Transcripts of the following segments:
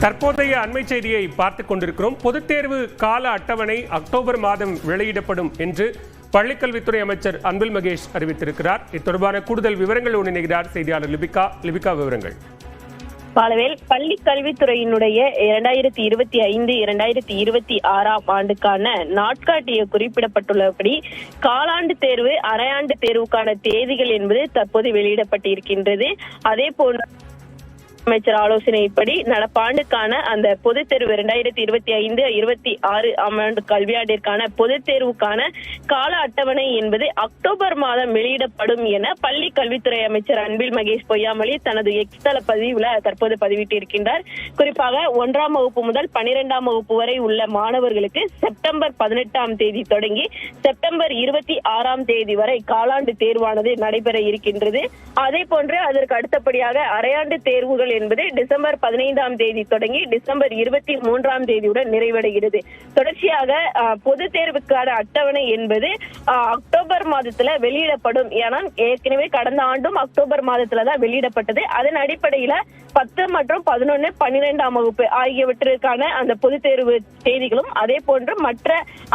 தற்போதைய அண்மை செய்தியை பார்த்துக் கொண்டிருக்கிறோம். பொதுத் தேர்வு கால அட்டவணை அக்டோபர் மாதம் வெளியிடப்படும் என்று பள்ளிக்கல்வித்துறை அமைச்சர் அன்பில் மகேஷ் அறிவித்திருக்கிறார். இது தொடர்பான கூடுதல் விவரங்கள் இணைகிறார் செய்தியாளர் லிபிகா. விவரங்கள். பாலவேல், பள்ளி கல்வித்துறையினுடைய 2025-2026 ஆண்டுக்கான நாட்காட்டிய குறிப்பிடப்பட்டுள்ளபடி காலாண்டு தேர்வு, அரையாண்டு தேர்வுக்கான தேதிகள் என்பது தற்போது வெளியிடப்பட்டிருக்கின்றது. அதே போன்று அமைச்சர் ஆலோசனைப்படி நடப்பாண்டுக்கான அந்த பொதுத் தேர்வு 2025-26 ஆண்டு கல்வியாண்டிற்கான பொதுத் தேர்வுக்கான கால அட்டவணை என்பது அக்டோபர் மாதம் வெளியிடப்படும் என பள்ளி கல்வித்துறை அமைச்சர் அன்பில் மகேஷ் பொய்யாமொழி தனது எக்ஸ் தள பதிவுல தற்போது பதிவிட்டிருக்கின்றார். குறிப்பாக 1ஆம் வகுப்பு முதல் 12ஆம் வகுப்பு வரை உள்ள மாணவர்களுக்கு செப்டம்பர் 18ஆம் தேதி தொடங்கி செப்டம்பர் 26ஆம் தேதி வரை காலாண்டு தேர்வானது நடைபெற இருக்கின்றது. அதே போன்று அதற்கு அடுத்தபடியாக அரையாண்டு தேர்வுகள் என்பது டிசம்பர் 15ஆம் தேதி தொடங்கி டிசம்பர் 23ஆம் தேதியுடன் நிறைவடைகிறது. தொடர்ச்சியாக பொது தேர்வுக்கான அட்டவணை என்பது அக்டோபர் மாதத்துல வெளியிடப்படும். ஏன்னா ஏற்கனவே கடந்த ஆண்டும் அக்டோபர் மாதத்துல தான் வெளியிடப்பட்டது. அதன் அடிப்படையில 10 மற்றும் 11, 12ஆம் வகுப்பு ஆகியவற்றிற்கான அந்த பொது தேர்வு தேதிகளும் அதே போன்று மற்ற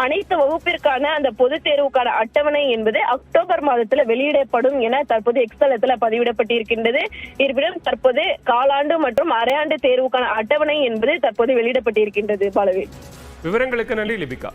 அனைத்து வகுப்பிற்கான அந்த பொது தேர்வுக்கான அட்டவணை என்பது அக்டோபர் மாதத்துல வெளியிடப்படும் என தற்போது எக்ஸ் தளத்துல பதிவிடப்பட்டிருக்கின்றது. இருப்பினும் தற்போது காலாண்டு மற்றும் அரையாண்டு தேர்வுக்கான அட்டவணை என்பது தற்போது வெளியிடப்பட்டிருக்கின்றது. பாலவேல், விவரங்களுக்கு நன்றி லிபிகா.